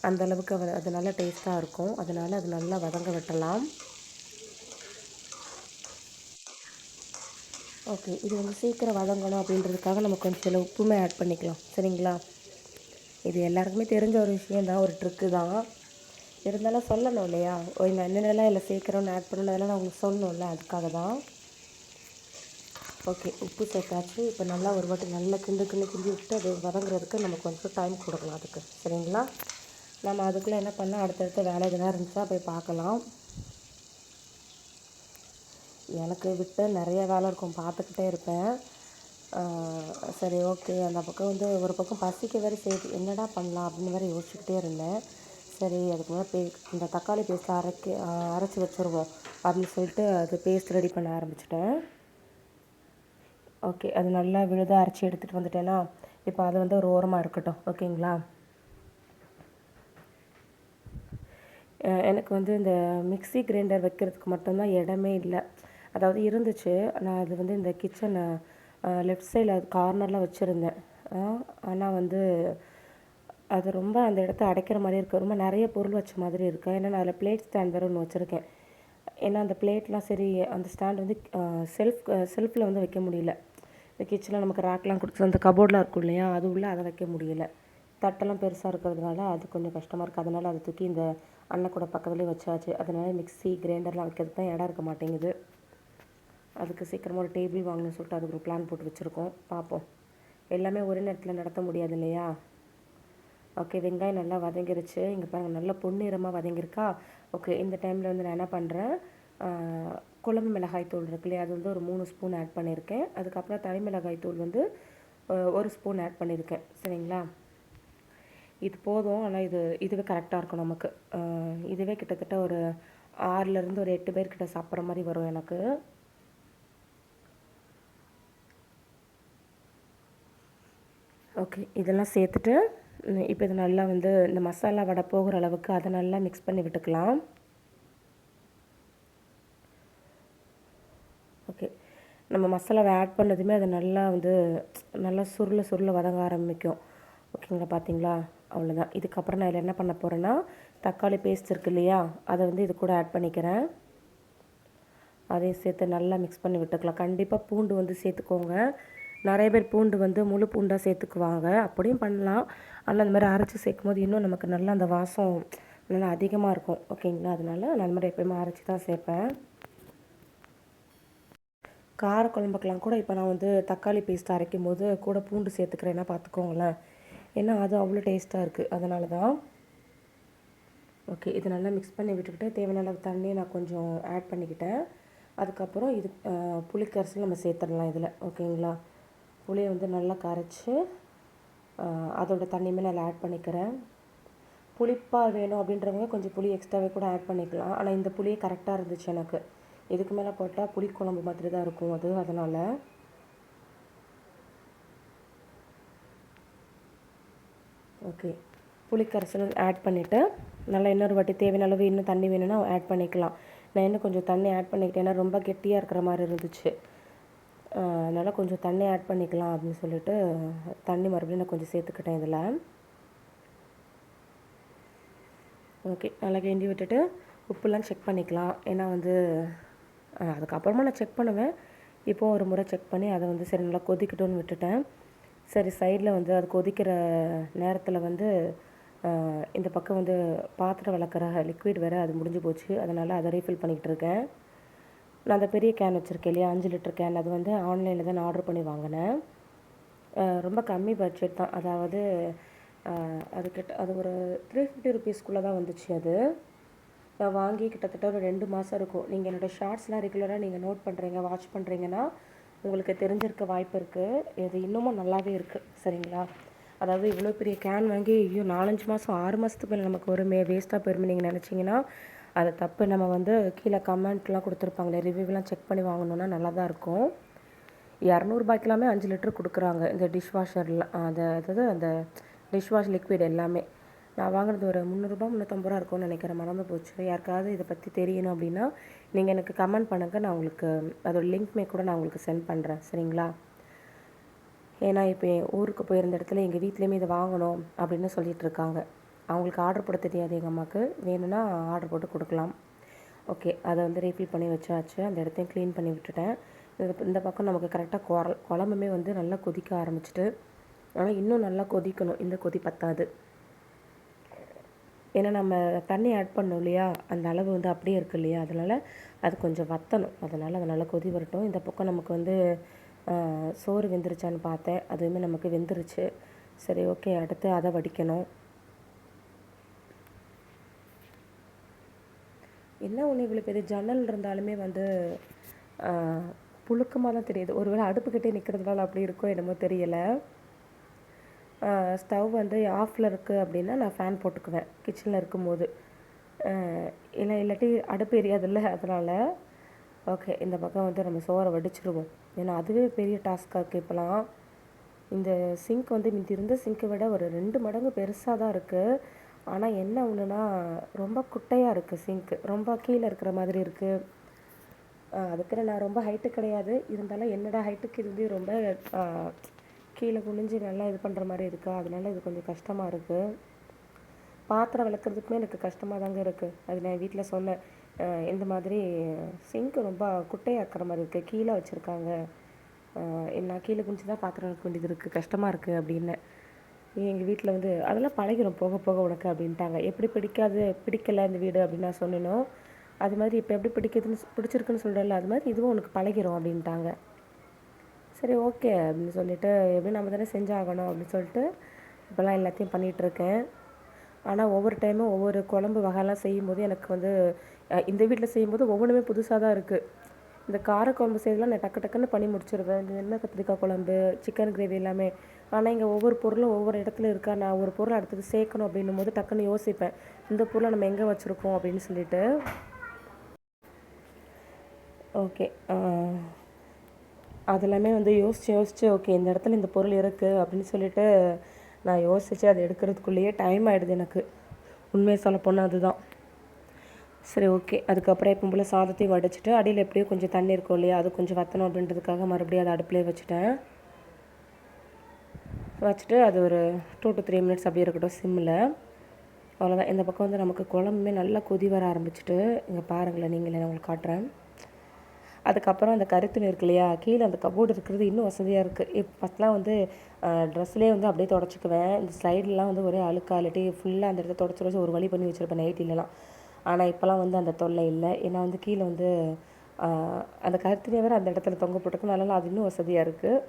S1: அந்தளவுக்கு அது நல்லா டேஸ்ட்டாக இருக்கும். அதனால் அது நல்லா வதங்க விட்டலாம். ஓகே, இது வந்து சீக்கிரம் வதங்கணும் அப்படின்றதுக்காக நம்ம கொஞ்சம் உப்புமே ஆட் பண்ணிக்கலாம். சரிங்களா? இது எல்லாருக்குமே தெரிஞ்ச ஒரு விஷயந்தான், ஒரு ட்ரிக்கு தான். இருந்தாலும் சொல்லணும் இல்லையா? நான் என்னென்னலாம் இல்லை சேர்க்குறோன்னு ஆட் பண்ணணும் அதெல்லாம் நான் உங்களுக்கு சொல்லணும்ல, அதுக்காக தான். ஓகே, உப்பு சேர்த்தாச்சு. இப்போ நல்லா ஒரு வாட்டி நல்லா கிண்டி விட்டு அது வதங்குறதுக்கு நம்ம கொஞ்சம் டைம் கொடுக்கலாம் அதுக்கு. சரிங்களா? நம்ம அதுக்குள்ளே என்ன பண்ணலாம், அடுத்தடுத்த வேலை எதனா இருந்துச்சா போய் பார்க்கலாம். எனக்கு விட்டு நிறைய வேலை இருக்கும், பார்த்துக்கிட்டே இருப்பேன். சரி, ஓகே. அந்த பக்கம் வந்து ஒரு பக்கம் பசிக்க வேறு செய்யுது, என்னடா பண்ணலாம் அப்படின்னு வேறு யோசிச்சுக்கிட்டே இருந்தேன். சரி, அதுக்கு முன்னாடி இந்த தக்காளி பேஸ்ட்டை அரைச்சி வச்சுருவோம் அப்படின்னு சொல்லிட்டு அது பேஸ்ட் ரெடி பண்ண ஆரம்பிச்சிட்டேன். ஓகே, அது நல்லா விழுதாக அரைச்சி எடுத்துகிட்டு வந்துட்டேன்னா இப்போ அது வந்து ஒரு ஓரமாக இருக்கட்டும். ஓகேங்களா? எனக்கு வந்து இந்த மிக்ஸி கிரைண்டர் வைக்கிறதுக்கு மட்டும்தான் இடமே இல்லை. அதாவது இருந்துச்சு, நான் அது வந்து இந்த கிச்சன் லெஃப்ட் சைடில் கார்னரில் வச்சுருந்தேன். ஆனால் வந்து அது ரொம்ப அந்த இடத்த அடைக்கிற மாதிரி இருக்குது, ரொம்ப நிறைய பொருள் வச்ச மாதிரி இருக்குது. ஏன்னா நான் அதில் பிளேட் ஸ்டாண்ட் வேறு ஒன்று வச்சுருக்கேன். ஏன்னா அந்த பிளேட்லாம் சரி, அந்த ஸ்டாண்ட் வந்து செல்ஃபில் வந்து வைக்க முடியல. இந்த கிச்சனில் நமக்கு ரேக்லாம் கொடுத்து அந்த கபோர்டெலாம் இருக்கும் இல்லையா, அது உள்ளே அதை வைக்க முடியல. தட்டெல்லாம் பெருசாக இருக்கிறதுனால அது கொஞ்சம் கஷ்டமாக இருக்குது. அதனால் அதை தூக்கி இந்த அண்ணன் கூட பக்கத்துலேயே வச்சாச்சு. அதனால் மிக்ஸி கிரைண்டர்லாம் வைக்கிறதுக்கு தான் இடம் இருக்க மாட்டேங்குது. அதுக்கு சீக்கிரமாக ஒரு டேபிள் வாங்கணும்னு சொல்லிட்டு அதுக்கு ஒரு பிளான் போட்டு வச்சுருக்கோம். பார்ப்போம், எல்லாமே ஒரே நேரத்தில் நடத்த முடியாது இல்லையா? ஓகே, வெங்காயம் நல்லா வதங்கிருச்சு. இங்கே பாருங்கள், நல்லா பொன்னிறமாக வதங்கியிருக்கா. ஓகே, இந்த டைமில் வந்து நான் என்ன பண்ணுறேன், குழம்பு மிளகாய் தூள் இருக்கு இல்லையா, அது வந்து ஒரு 3 ஸ்பூன் ஆட் பண்ணியிருக்கேன். அதுக்கப்புறம் தனி மிளகாய் தூள் வந்து 1 ஸ்பூன் ஆட் பண்ணியிருக்கேன். சரிங்களா? இது போதும். ஆனால் இதுவே கரெக்டாக இருக்கும் நமக்கு. இதுவே கிட்டத்தட்ட ஒரு 6லேருந்து ஒரு 8 பேர்கிட்ட சாப்பிட்ற மாதிரி வரும் எனக்கு. ஓகே, இதெல்லாம் சேர்த்துட்டு இப்போ இது நல்லா வந்து இந்த மசாலா வடை போகிற அளவுக்கு அதை நல்லா மிக்ஸ் பண்ணி விட்டுக்கலாம். ஓகே, நம்ம மசாலாவை ஆட் பண்ணதுமே அது நல்லா வந்து நல்லா சுருள வதங்க ஆரம்பிக்கும். ஓகேங்களா? பார்த்தீங்களா? அவ்வளோதான். இதுக்கப்புறம் நான் இதில் என்ன பண்ண போகிறேன்னா, தக்காளி பேஸ்ட் இருக்குது இல்லையா, அதை வந்து இது கூட ஆட் பண்ணிக்கிறேன். அதையும் சேர்த்து நல்லா மிக்ஸ் பண்ணி விட்டுக்கலாம். கண்டிப்பாக பூண்டு வந்து சேர்த்துக்கோங்க. நிறைய பேர் பூண்டு வந்து முழு பூண்டாக சேர்த்துக்குவாங்க, அப்படியும் பண்ணலாம். ஆனால் அந்த மாதிரி அரைச்சி சேர்க்கும் போது இன்னும் நமக்கு நல்லா அந்த வாசம் நல்லா அதிகமாக இருக்கும். ஓகேங்களா? அதனால் நான் அந்த மாதிரி எப்போயுமே அரைச்சி தான் சேர்ப்பேன். காரக்குழம்புக்கெலாம் கூட இப்போ நான் வந்து தக்காளி பேஸ்ட் அரைக்கும் போது கூட பூண்டு சேர்த்துக்கிறேன்னா பார்த்துக்கோங்களேன். ஏன்னா அது அவ்வளோ டேஸ்ட்டாக இருக்குது, அதனால தான். ஓகே, இது நல்லா மிக்ஸ் பண்ணி விட்டுக்கிட்டு தேவையான அளவு தண்ணியை நான் கொஞ்சம் ஆட் பண்ணிக்கிட்டேன். அதுக்கப்புறம் இது புளிக்கரைசல் நம்ம சேர்த்துடலாம் இதில். ஓகேங்களா? புளியை வந்து நல்லா கரைச்சி அதோட தண்ணியுமே நான் ஆட் பண்ணிக்கிறேன். புளிப்பாக வேணும் அப்படின்றவங்க கொஞ்சம் புளி எக்ஸ்ட்ராவே கூட ஆட் பண்ணிக்கலாம். ஆனால் இந்த புளியே கரெக்டாக இருந்துச்சு எனக்கு. இதுக்கு மேலே போட்டால் புளிக்குழம்பு மாதிரி தான் இருக்கும் அது, அதனால். ஓகே, புளிக்கரைசல் ஆட் பண்ணிவிட்டு நல்லா இன்னொரு வாட்டி தேவையான அளவு இன்னும் தண்ணி வேணும்னா ஆட் பண்ணிக்கலாம். நான் இன்னும் கொஞ்சம் தண்ணி ஆட் பண்ணிக்கிட்டேன், ஏன்னா ரொம்ப கெட்டியாக இருக்கிற மாதிரி இருந்துச்சு. அதனால் கொஞ்சம் தண்ணி ஆட் பண்ணிக்கலாம் அப்படின்னு சொல்லிட்டு தண்ணி மறுபடியும் நான் கொஞ்சம் சேர்த்துக்கிட்டேன் இதில். ஓகே, நல்லா கிண்டி விட்டுட்டு உப்புலாம் செக் பண்ணிக்கலாம். ஏன்னா வந்து அதுக்கப்புறமா நான் செக் பண்ணுவேன். இப்போது ஒரு முறை செக் பண்ணி அதை வந்து சரி நல்லா கொதிக்கட்டும்னு விட்டுட்டேன். சரி, சைடில் வந்து அது கொதிக்கிற நேரத்தில் வந்து இந்த பக்கம் வந்து பாத்திரம் விளக்குற லிக்விட் வேறு அது முடிஞ்சு போச்சு. அதனால் அதை ரீஃபில் பண்ணிக்கிட்டு இருக்கேன். நான் அந்த பெரிய கேன் வச்சுருக்கேன் இல்லையா, 5 லிட்டர் கேன், அது வந்து ஆன்லைனில் தான் நான் ஆர்டர் பண்ணி வாங்கினேன். ரொம்ப கம்மி பட்ஜெட் தான். அதாவது அது ஒரு 350 ருபீஸ்க்குள்ளே தான் வந்துச்சு. அது நான் வாங்கி கிட்டத்தட்ட ஒரு 2 மாதம் இருக்கும். நீங்கள் என்னோடய ஷார்ட்ஸ்லாம் ரெகுலராக நீங்கள் நோட் பண்ணுறீங்க, வாட்ச் பண்ணுறீங்கன்னா உங்களுக்கு தெரிஞ்சிருக்க வாய்ப்பு இருக்குது. இது இன்னமும் நல்லாவே இருக்குது சரிங்களா. அதாவது இவ்வளோ பெரிய கேன் வாங்கி ஐயோ 4-5 மாதம் 6 மாதத்துக்கு மேலே நமக்கு வருமே வேஸ்ட்டாக போயிருமே நீங்கள் நினச்சிங்கன்னா அது தப்பு. நம்ம வந்து கீழே கமெண்ட்லாம் கொடுத்துருப்பாங்களே ரிவ்யூலாம் செக் பண்ணி வாங்கணுன்னா நல்லா தான் இருக்கும். 200 ரூபாய்க்கெல்லாமே 5 லிட்டர் கொடுக்குறாங்க இந்த டிஷ் வாஷரில். அதாவது அந்த டிஷ் வாஷ் லிக்விட் எல்லாமே. நான் வாங்கினது ஒரு 300 350 ரூபா இருக்கும்னு நினைக்கிறேன், மறந்து போச்சு. யாருக்காவது இதை பற்றி தெரியணும் அப்படின்னா நீங்கள் எனக்கு கமெண்ட் பண்ணுங்கள், நான் உங்களுக்கு அதோட லிங்க்மே கூட நான் உங்களுக்கு சென்ட் பண்ணுறேன் சரிங்களா. ஏன்னா இப்போ ஊருக்கு போயிருந்த இடத்துல எங்கள் வீட்லேயுமே இதை வாங்கணும் அப்படின்னு சொல்லிகிட்டு இருக்காங்க. அவங்களுக்கு ஆர்டர் போட தெரியாது எங்கள் அம்மாவுக்கு, வேணும்னா ஆர்டர் போட்டு கொடுக்கலாம். ஓகே, அதை வந்து ரீஃபில் பண்ணி வச்சாச்சு. அந்த இடத்தையும் க்ளீன் பண்ணி விட்டுட்டேன். இந்த பக்கம் நமக்கு கரெக்டாக குழம்புமே வந்து நல்லா கொதிக்க ஆரம்பிச்சிட்டு, ஆனால் இன்னும் நல்லா கொதிக்கணும், இந்த கொதி பத்தாது. ஏன்னா நம்ம தண்ணி ஆட் பண்ணோம் இல்லையா, அந்த அளவு வந்து அப்படியே இருக்குது இல்லையா, அதனால் அது கொஞ்சம் வற்றணும். அதனால் அது நல்லா கொதி வரட்டும். இந்த பக்கம் நமக்கு வந்து சோறு வெந்துருச்சான்னு பார்த்தேன், அதுவுமே நமக்கு வெந்துருச்சு. சரி ஓகே, அடுத்து அதை வடிக்கணும். என்ன ஒன்று இவ்வளோ பெரிய ஜன்னல் இருந்தாலுமே வந்து புழுக்கமாக தான் தெரியுது. ஒருவேளை அடுப்புக்கிட்டே நிற்கிறதுனால அப்படி இருக்கோ என்னமோ தெரியலை. ஸ்டவ் வந்து ஆஃபில் இருக்குது அப்படின்னா நான் ஃபேன் போட்டுக்குவேன் கிச்சனில் இருக்கும்போது. இல்லாட்டி அடுப்பு எரியாதில்ல, அதனால். ஓகே, இந்த பக்கம் வந்து நம்ம சோறை வடிச்சிருவோம். ஏன்னா அதுவே பெரிய டாஸ்க்காக இருக்குது இப்போலாம். இந்த சிங்க் வந்து முந்தி இருந்த சிங்க்கை விட ஒரு 2 மடங்கு பெருசாக தான் இருக்குது. ஆனால் என்ன ஒன்றுனா ரொம்ப குட்டையாக இருக்குது சிங்க்கு, ரொம்ப கீழே இருக்கிற மாதிரி இருக்குது. அதுக்குன்னு நான் ரொம்ப ஹைட்டு கிடையாது, இருந்தாலும் என்னோடய ஹைட்டுக்கு இது வந்து ரொம்ப கீழே குனிஞ்சு நல்லா இது பண்ணுற மாதிரி இருக்கா, அதனால இது கொஞ்சம் கஷ்டமாக இருக்குது. பாத்திரம் விளக்குறதுக்குமே எனக்கு கஷ்டமாக தாங்க இருக்குது. அது நான் வீட்டில் சொன்னேன், இந்த மாதிரி சிங்க்கு ரொம்ப குட்டையாக்குற மாதிரி இருக்குது, கீழே வச்சுருக்காங்க, நான் கீழே குனிஞ்சு தான் பாத்திரம் விளக்க வேண்டியது இருக்குது, கஷ்டமாக இருக்குது அப்படின்னு. எங்கள் வீட்டில் வந்து அதெல்லாம் பழகிடும் போக போக உனக்கு அப்படின்ட்டாங்க. எப்படி பிடிக்கலை இந்த வீடு அப்படின்னு நான் சொன்னேனோ அது மாதிரி இப்போ எப்படி பிடிச்சிருக்குன்னு சொல்கிறேன்ல, அது மாதிரி இதுவும் உனக்கு பழகிடும் அப்படின்ட்டாங்க. சரி ஓகே அப்படின்னு சொல்லிவிட்டு எப்படியும் நம்ம தானே செஞ்சாகணும் அப்படின்னு சொல்லிட்டு இப்போல்லாம் எல்லாத்தையும் பண்ணிகிட்ருக்கேன். ஆனால் ஒவ்வொரு டைமும் ஒவ்வொரு குழம்பு வகைலாம் செய்யும்போது எனக்கு வந்து இந்த வீட்டில் செய்யும்போது ஒவ்வொன்றுமே புதுசாக தான் இருக்குது. இந்த காரக்குழம்பு செய்யலாம் நான் டக்கு டக்குன்னு பண்ணி முடிச்சிடுவேன், இந்த எண்ணெய் கத்திரிக்காய் குழம்பு, சிக்கன் கிரேவி எல்லாமே. ஆனால் இங்கே ஒவ்வொரு பொருளும் ஒவ்வொரு இடத்துல இருக்கா, நான் ஒரு பொருள் அடுத்தது சேர்க்கணும் அப்படின்னும் போது டக்குன்னு யோசிப்பேன், இந்த பொருளை நம்ம எங்கே வச்சுருக்கோம் அப்படின்னு சொல்லிட்டு. ஓகே, அதெல்லாமே வந்து யோசித்து ஓகே இந்த இடத்துல இந்த பொருள் இருக்குது அப்படின்னு சொல்லிட்டு நான் யோசித்து அதை எடுக்கிறதுக்குள்ளேயே டைம் ஆகிடுது எனக்கு, உண்மையை சொல்ல போனால் அதுதான். சரி ஓகே, அதுக்கப்புறம் எப்போ போல் சாதத்தையும் வடிச்சிட்டு அடியில் எப்படியும் கொஞ்சம் தண்ணி இருக்கும் இல்லையா, அது கொஞ்சம் வற்றணும் அப்படின்றதுக்காக மறுபடியும் அதை அடுப்புலேயே வச்சுட்டு அது ஒரு 2 to 3 minutes அப்படியே இருக்கட்டும் சிம்மில். அவ்வளோதான். இந்த பக்கம் வந்து நமக்கு குழம்புமே நல்லா கொதி வர ஆரம்பிச்சிட்டு, இங்கே பாருங்களேன், நீங்களே நான் உங்களுக்கு காட்டுறேன். அதுக்கப்புறம் அந்த கறித்துணி இருக்கு இல்லையா, கீழே அந்த கபோர்டு இருக்கிறது இன்னும் வசதியாக இருக்குது. ஃபஸ்ட்லாம் வந்து ட்ரெஸ்லேயே வந்து அப்படியே தொடச்சிக்குவேன், இந்த சைட்லலாம் வந்து ஒரே அழுக்கா இல்லாட்டி ஃபுல்லாக அந்த இடத்த தொடச்சி ஒரு வழி பண்ணி வச்சுருப்பேன் நைட்டிலலாம். ஆனால் இப்போலாம் வந்து அந்த தொல்லை இல்லை. ஏன்னா வந்து கீழே வந்து அந்த கறித்துணியை வேறு அந்த இடத்துல தொங்க போட்டுருக்கு, அதனால் அது இன்னும் வசதியாக இருக்குது.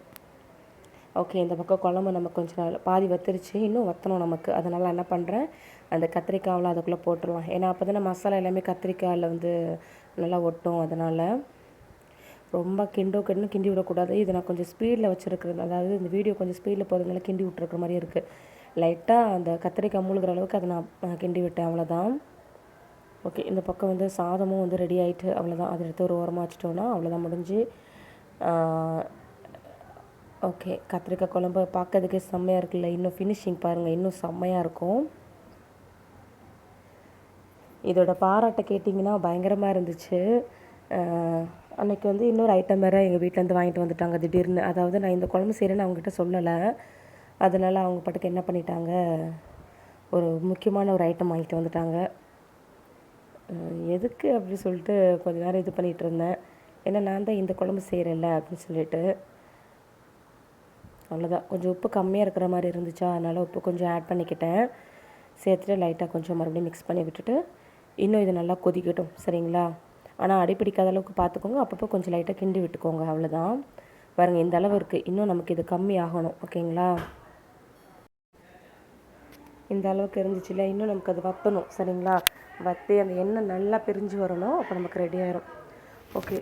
S1: ஓகே, இந்த பக்கம் குழம்பு நம்ம கொஞ்சம் நாள் பாதி வத்திருச்சு, இன்னும் வற்றணும் நமக்கு. அதனால் என்ன பண்ணுறேன், அந்த கத்திரிக்காயெலாம் அதுக்குள்ளே போட்டுடலாம். ஏன்னா அப்போ தானே மசாலா எல்லாமே கத்திரிக்காயில் வந்து நல்லா ஒட்டும். அதனால் ரொம்ப கிண்டி விடக்கூடாது. இதை நான் கொஞ்சம் ஸ்பீடில் வச்சுருக்குறது, அதாவது இந்த வீடியோ கொஞ்சம் ஸ்பீடில் போகிறதுனால கிண்டி விட்டுருக்குற மாதிரி இருக்குது. லைட்டாக அந்த கத்திரிக்காய் மூழ்கிற அளவுக்கு அதை நான் கிண்டி விட்டேன், அவ்வளோதான். ஓகே, இந்த பக்கம் வந்து சாதமும் வந்து ரெடி ஆகிட்டு, அவ்வளோதான். அதை எடுத்து ஒரு ஓரமாக வச்சுட்டோன்னா அவ்வளோதான், முடிஞ்சு. ஓகே, கத்திரிக்காய் குழம்பு பார்க்கறதுக்கே செம்மையாக இருக்குல்ல, இன்னும் ஃபினிஷிங் பாருங்கள், இன்னும் செம்மையாக இருக்கும். இதோட பாராட்டை கேட்டிங்கன்னா பயங்கரமாக இருந்துச்சு. அன்றைக்கி வந்து இன்னொரு ஐட்டம் வேறு எங்கள் வீட்டிலேருந்து வாங்கிட்டு வந்துட்டாங்க திடீர்னு. அதாவது நான் இந்த குழம்பு செய்கிறேன்னு அவங்ககிட்ட சொல்லலை, அதனால் அவங்க பாட்டுக்கு என்ன பண்ணிட்டாங்க, ஒரு முக்கியமான ஒரு ஐட்டம் வாங்கிட்டு வந்துட்டாங்க. எதுக்கு அப்படி சொல்லிட்டு கொஞ்சம் நேரம் இது பண்ணிகிட்டு இருந்தேன். ஏன்னா நான் தான் இந்த குழம்பு செய்கிறேன்ல அப்படின்னு சொல்லிட்டு. அவ்வளோதான், கொஞ்சம் உப்பு கம்மியாக இருக்கிற மாதிரி இருந்துச்சா, அதனால் உப்பு கொஞ்சம் ஆட் பண்ணிக்கிட்டேன். சேர்த்துட்டு லைட்டாக கொஞ்சம் மறுபடியும் மிக்ஸ் பண்ணி விட்டுட்டு இன்னும் இது நல்லா கொதிக்கட்டும், சரிங்களா. ஆனால் அடிப்பிடிக்காத அளவுக்கு பார்த்துக்கோங்க, அப்பப்போ கொஞ்சம் லைட்டாக கிண்டி விட்டுக்கோங்க, அவ்வளோதான். பாருங்கள், இந்த அளவு இருக்குது, இன்னும் நமக்கு இது கம்மி ஆகணும், ஓகேங்களா. இந்த அளவுக்கு இருந்துச்சுல்ல, இன்னும் நமக்கு அது வற்றணும், சரிங்களா. வற்றி அந்த எண்ணெய் நல்லா பிரிஞ்சு வரணும், அப்போ நமக்கு ரெடி ஆயிரும். ஓகே,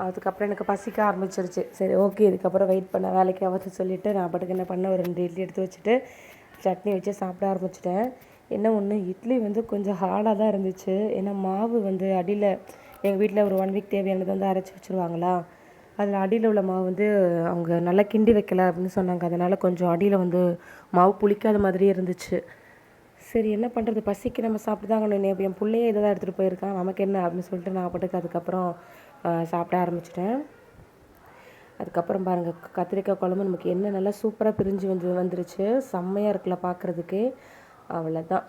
S1: அதுக்கப்புறம் எனக்கு பசிக்க ஆரம்பிச்சிருச்சு. சரி ஓகே, இதுக்கப்புறம் வெயிட் பண்ண வேலைக்கு ஆகாது சொல்லிவிட்டு நான் பாட்டுக்கு என்ன பண்ணேன், ஒரு 2 இட்லி எடுத்து வச்சுட்டு சட்னி வச்சு சாப்பிட ஆரம்பிச்சிட்டேன். என்ன ஒன்று, இட்லி வந்து கொஞ்சம் ஹார்டாக தான் இருந்துச்சு. ஏன்னா மாவு வந்து அடியில் எங்கள் வீட்டில் ஒரு 1 வீக் தேவையானது வந்து அரைச்சி வச்சுருவாங்களா, அதில் அடியில் உள்ள மாவு வந்து அவங்க நல்லா கிண்டி வைக்கல அப்படின்னு சொன்னாங்க. அதனால் கொஞ்சம் அடியில் வந்து மாவு புளிக்காத மாதிரியே இருந்துச்சு. சரி என்ன பண்ணுறது, பசிக்கு நம்ம சாப்பிட்டு தான் ஆகணும். என் பிள்ளையே இதை தான் எடுத்துகிட்டு போயிருக்கான், நமக்கு என்ன அப்படின்னு சொல்லிட்டு நான் பாட்டுக்கு அதுக்கப்புறம் சாப்பிட ஆரம்பிச்சிட்டேன். அதுக்கப்புறம் பாருங்கள், கத்திரிக்காய் குழம்பு நமக்கு என்ன நல்லா சூப்பராக பிரிஞ்சு வந்துருச்சு. செம்மையாக இருக்குல்ல பார்க்குறதுக்கு. அவ்வளோதான்,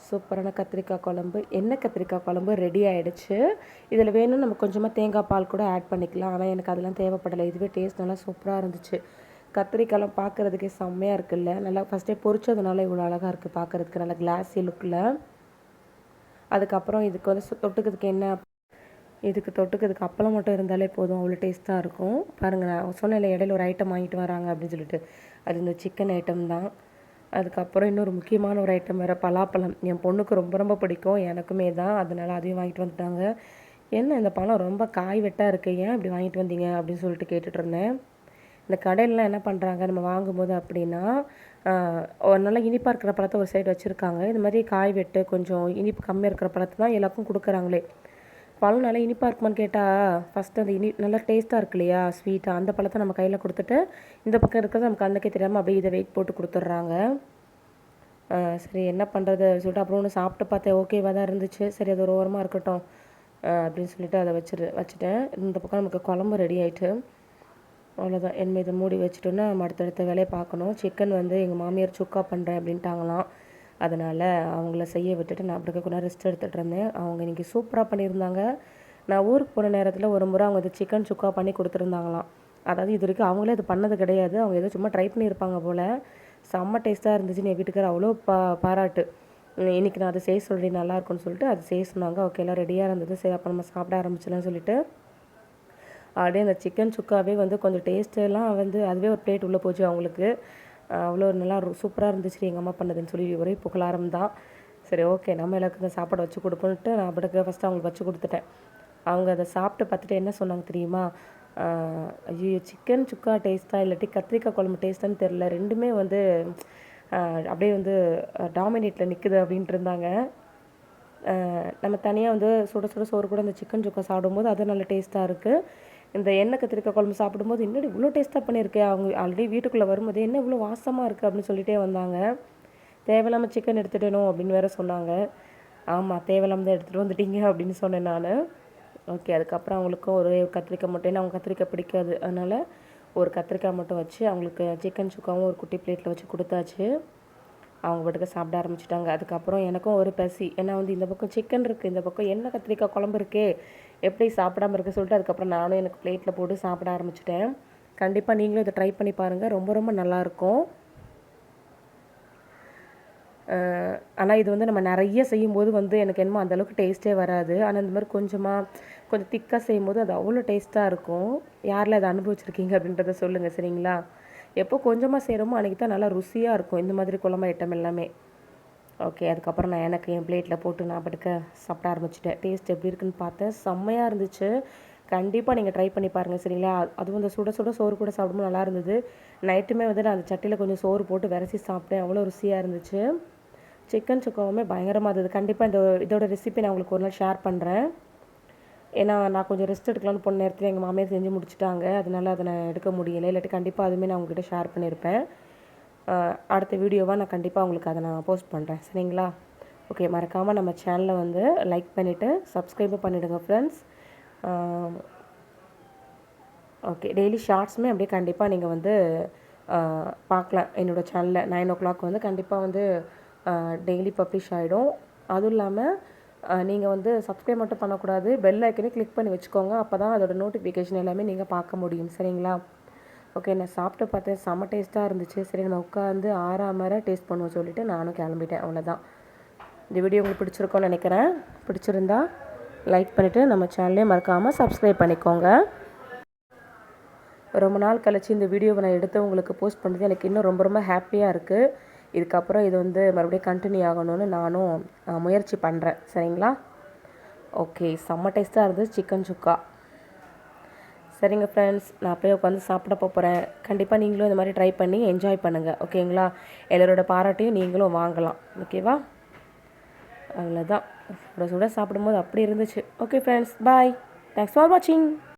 S1: சூப்பரான கத்திரிக்காய் குழம்பு, எண்ணெய் கத்திரிக்காய் குழம்பு ரெடி ஆகிடுச்சு. இதில் வேணும் நம்ம கொஞ்சமாக தேங்காய் பால் கூட ஆட் பண்ணிக்கலாம். ஆனால் எனக்கு அதெல்லாம் தேவைப்படலை. இதுவே டேஸ்ட் நல்லா சூப்பராக இருந்துச்சு. கத்திரிக்காய்லாம் பார்க்குறதுக்கே செம்மையாக இருக்குல்ல. நல்லா ஃபஸ்ட்டே பொரிச்சதுனால இவ்வளோ அழகாக இருக்குது பார்க்குறதுக்கு, நல்லா கிளாஸி லுக்கில். அதுக்கப்புறம் இதுக்கு வந்து தொட்டுக்கிறதுக்கு என்ன, இதுக்கு தொட்டுக்கிறதுக்கு அப்பளம் மட்டும் இருந்தாலே போதும், அவ்வளோ டேஸ்ட்டாக இருக்கும். பாருங்கள், நான் சொன்னேன்ல இடையில ஒரு ஐட்டம் வாங்கிட்டு வராங்க அப்படின்னு சொல்லிட்டு, அது இந்த சிக்கன் ஐட்டம் தான். அதுக்கப்புறம் இன்னொரு முக்கியமான ஒரு ஐட்டம் வேறு, பலாப்பழம். என் பொண்ணுக்கு ரொம்ப ரொம்ப பிடிக்கும், எனக்குமே தான். அதனால் அதையும் வாங்கிட்டு வந்துட்டாங்க. என்ன இந்த பழம் ரொம்ப காய் வெட்டாக இருக்குது, ஏன் இப்படி வாங்கிட்டு வந்தீங்க அப்படின்னு சொல்லிட்டு கேட்டுட்டு இருந்தேன். இந்த கடையிலலாம் என்ன பண்ணுறாங்க நம்ம வாங்கும்போது அப்படின்னா, நல்லா இனிப்பாக இருக்கிற பழத்தை ஒரு சைடு வச்சுருக்காங்க. இது மாதிரி காய் வெட்டு கொஞ்சம் இனிப்பு கம்மியாக இருக்கிற பழத்தை தான் எல்லாருக்கும் கொடுக்குறாங்களே. பழம் நல்லா இனிப்பாக இருக்குமான்னு கேட்டால், ஃபஸ்ட்டு அந்த நல்லா டேஸ்ட்டாக இருக்கு இல்லையா, ஸ்வீட்டாக, அந்த பழத்தை நம்ம கையில் கொடுத்துட்டு இந்த பக்கம் இருக்கிறது நமக்கு அன்றைக்கே தெரியாமல் அப்படியே இதை வெயிட் போட்டு கொடுத்துட்றாங்க. சரி என்ன பண்ணுறது சொல்லிட்டு அப்புறம் ஒன்று சாப்பிட்டு பார்த்தேன், ஓகேவாக தான் இருந்துச்சு. சரி அது ஒரு ஓரமாக இருக்கட்டும் அப்படின்னு சொல்லிட்டு அதை வச்சுட்டேன். இந்த பக்கம் நமக்கு குழம்பு ரெடி ஆகிட்டு, அவ்வளோதான். இனிமேல் இதை மூடி வச்சுட்டோன்னா நம்ம அடுத்தடுத்த வேலையை பார்க்கணும். சிக்கன் வந்து எங்கள் மாமியார் சுக்கா பண்ணுறேன் அப்படின்ட்டாங்களாம். அதனால் அவங்கள செய்ய விட்டுட்டு நான் அப்படி கூட ரெஸ்ட் எடுத்துகிட்டு இருந்தேன். அவங்க இன்றைக்கி சூப்பராக பண்ணியிருந்தாங்க. நான் ஊருக்கு போன நேரத்தில் ஒரு முறை அவங்க இது சிக்கன் சுக்கா பண்ணி கொடுத்துருந்தாங்களாம். அதாவது இது வரைக்கும் அவங்களே அது பண்ணது கிடையாது. அவங்க ஏதோ சும்மா ட்ரை பண்ணியிருப்பாங்க போல். செம்ம டேஸ்ட்டாக இருந்துச்சுன்னு என் வீட்டுக்காரர் அவ்வளோ பாராட்டு. இன்றைக்கி நான் அதை செய்ய சொல்கிறேன் நல்லாயிருக்குன்னு சொல்லிட்டு அது செய்ய சொன்னாங்க. ஓகே, எல்லாம் ரெடியாக இருந்தது. சரி அப்போ நம்ம சாப்பிட ஆரம்பிச்சிடலாம்னு சொல்லிட்டு அப்படியே அந்த சிக்கன் சுக்காவே வந்து கொஞ்சம் டேஸ்ட்டெல்லாம் வந்து அதுவே ஒரு பிளேட் உள்ளே போச்சு அவங்களுக்கு. அவ்வளோ நல்லா சூப்பராக இருந்துச்சு எங்கள் அம்மா பண்ணதுன்னு சொல்லி ஒரே புகழாரம் தான். சரி ஓகே, நம்ம எல்லாருக்கும் சாப்பாடு வச்சு கொடுப்போன்ட்டு நான் அப்படிக்கு ஃபஸ்ட்டு அவங்களுக்கு வச்சு கொடுத்துட்டேன். அவங்க அதை சாப்பிட்டு பார்த்துட்டு என்ன சொன்னாங்க தெரியுமா, ஐயோ சிக்கன் சுக்கா டேஸ்ட்டாக இல்லாட்டி கத்திரிக்காய் குழம்பு டேஸ்ட்டான்னு தெரில, ரெண்டுமே வந்து அப்படியே வந்து டாமினேட்டில் நிற்குது அப்படின்ட்டு இருந்தாங்க. நம்ம தனியாக வந்து சுட சுட சோறு கூட இந்த சிக்கன் சுக்கா சாப்பிடும்போது அது நல்ல டேஸ்ட்டாக இருக்குது. இந்த எண்ணெய் கத்திரிக்காய் குழம்பு சாப்பிடும்போது இன்னும் இவ்வளோ டேஸ்ட்டாக பண்ணியிருக்கேன். அவங்க ஆல்ரெடி வீட்டுக்குள்ளே வரும்போது என்ன இவ்வளோ வாசமாக இருக்குது அப்படின்னு சொல்லிட்டே வந்தாங்க. தேவையில்லாமல் சிக்கன் எடுத்துட்டேனோ அப்படின்னு வேறு சொன்னாங்க. ஆமாம், தேவையில்லாமல் தான் எடுத்துகிட்டு வந்துட்டீங்க அப்படின்னு சொன்னேன் நான். ஓகே, அதுக்கப்புறம் அவங்களுக்கும் ஒரே ஒரு கத்திரிக்காய் மட்டும், ஏன்னா அவங்க கத்திரிக்காய் பிடிக்காது, அதனால் ஒரு கத்திரிக்காய் மட்டும் வச்சு அவங்களுக்கு சிக்கன் சுக்காவும் ஒரு குட்டி பிளேட்டில் வச்சு கொடுத்தாச்சு. அவங்க பாட்டுக்கு சாப்பிட ஆரம்பிச்சிட்டாங்க. அதுக்கப்புறம் எனக்கும் ஒரு பசி, ஏன்னா வந்து இந்த பக்கம் சிக்கன் இருக்குது, இந்த பக்கம் எண்ணெய் கத்திரிக்காய் குழம்பு இருக்கே, எப்படி சாப்பிடாமல் இருக்குது சொல்லிட்டு அதுக்கப்புறம் நானும் எனக்கு பிளேட்டில் போட்டு சாப்பிட ஆரம்பிச்சிட்டேன். கண்டிப்பாக நீங்களும் இதை ட்ரை பண்ணி பாருங்கள், ரொம்ப ரொம்ப நல்லாயிருக்கும். ஆனால் இது வந்து நம்ம நிறைய செய்யும்போது வந்து எனக்கு என்னமோ அந்தளவுக்கு டேஸ்ட்டே வராது. ஆனால் இந்த மாதிரி கொஞ்சம் திக்காக செய்யும்போது அது அவ்வளோ டேஸ்ட்டாக இருக்கும். யாரில் அதை அனுபவிச்சிருக்கீங்க அப்படின்றத சொல்லுங்கள் சரிங்களா. எப்போ கொஞ்சமாக செய்கிறோமோ அன்றைக்கி தான் நல்லா ருசியாக இருக்கும் இந்த மாதிரி குழம்பு ஐட்டம் எல்லாமே. ஓகே, அதுக்கப்புறம் நான் எனக்கு என் பிளேட்டில் போட்டு நான் படுக்க சாப்பிட ஆரம்பிச்சிட்டேன். டேஸ்ட் எப்படி இருக்குன்னு பார்த்தேன், செம்மையாக இருந்துச்சு. கண்டிப்பாக நீங்கள் ட்ரை பண்ணி பாருங்கள் சரிங்களா. அதுவும் இந்த சுட சுட சோறு கூட சாப்பிடும்போது நல்லா இருந்தது. நைட்டுமே வந்து நான் அந்த சட்டியில் கொஞ்சம் சோறு போட்டு விரசி சாப்பிட்டேன், அவ்வளோ ருசியாக இருந்துச்சு. சிக்கன் சுக்காவுமே பயங்கரமாக இருந்தது. கண்டிப்பாக இதோட ரெசிபி நான் உங்களுக்கு ஒரு நாள் ஷேர் பண்ணுறேன். ஏன்னா நான் கொஞ்சம் ரெஸ்ட் எடுக்கலான்னு போன நேரத்தில் எங்கள் மாமியார் செஞ்சு முடிச்சுட்டாங்க, அதனால் அதை நான் எடுக்க முடியலை. இல்லாட்டி கண்டிப்பாக அதுவுமே நான் உங்கள்கிட்ட ஷேர் பண்ணியிருப்பேன். அடுத்த வீடியோவாக நான் கண்டிப்பாக உங்களுக்கு அதை நான் போஸ்ட் பண்ணுறேன் சரிங்களா. ஓகே, மறக்காமல் நம்ம சேனலை வந்து லைக் பண்ணிவிட்டு சப்ஸ்கிரைபும் பண்ணிவிடுங்க ஃப்ரெண்ட்ஸ். ஓகே, டெய்லி ஷார்ட்ஸுமே அப்படியே கண்டிப்பாக நீங்கள் வந்து பார்க்கலாம் என்னோடய சேனலில். 9 o'clock வந்து கண்டிப்பாக வந்து டெய்லி பப்ளிஷ் ஆகிடும். அதுவும் இல்லாமல் நீங்கள் வந்து சப்ஸ்கிரைப் மட்டும் பண்ணக்கூடாது, பெல் ஐக்கனே கிளிக் பண்ணி வச்சுக்கோங்க. அப்போ தான் அதோட நோட்டிஃபிகேஷன் எல்லாமே நீங்கள் பார்க்க முடியும் சரிங்களா. ஓகே, நான் சாப்பிட்டு பார்த்தேன், செம்ம டேஸ்ட்டாக இருந்துச்சு. சரி நம்ம உட்காந்து ஆறாமற டேஸ்ட் பண்ணுவோம் சொல்லிவிட்டு நானும் கிளம்பிட்டேன். அவ்வளோதான். இந்த வீடியோ உங்களுக்கு பிடிச்சிருக்கோன்னு நினைக்கிறேன். பிடிச்சிருந்தா லைக் பண்ணிவிட்டு நம்ம சேனலே மறக்காமல் சப்ஸ்கிரைப் பண்ணிக்கோங்க. ரொம்ப நாள் கழிச்சு இந்த வீடியோவை நான் எடுத்து உங்களுக்கு போஸ்ட் பண்ணுறது எனக்கு இன்னும் ரொம்ப ரொம்ப ஹாப்பியாக இருக்குது. இதுக்கப்புறம் இது வந்து மறுபடியும் கண்டினியூ ஆகணும்னு நானும் முயற்சி பண்ணுறேன் சரிங்களா. ஓகே, செம்ம டேஸ்ட்டாக இருந்துச்சு சிக்கன் சுக்கா. சரிங்க ஃப்ரெண்ட்ஸ், நான் போய் உட்காந்து சாப்பிட போகிறேன். கண்டிப்பாக நீங்களும் இந்த மாதிரி ட்ரை பண்ணி என்ஜாய் பண்ணுங்கள். ஓகேங்களா? எல்லாரோட பாராட்டையும் நீங்களும் வாங்கலாம். ஓகேவா? அவ்வளோதான். சுட சுட சாப்பிடும்போது அப்படி இருந்துச்சு. Okay friends, bye. Thanks for வாட்சிங்.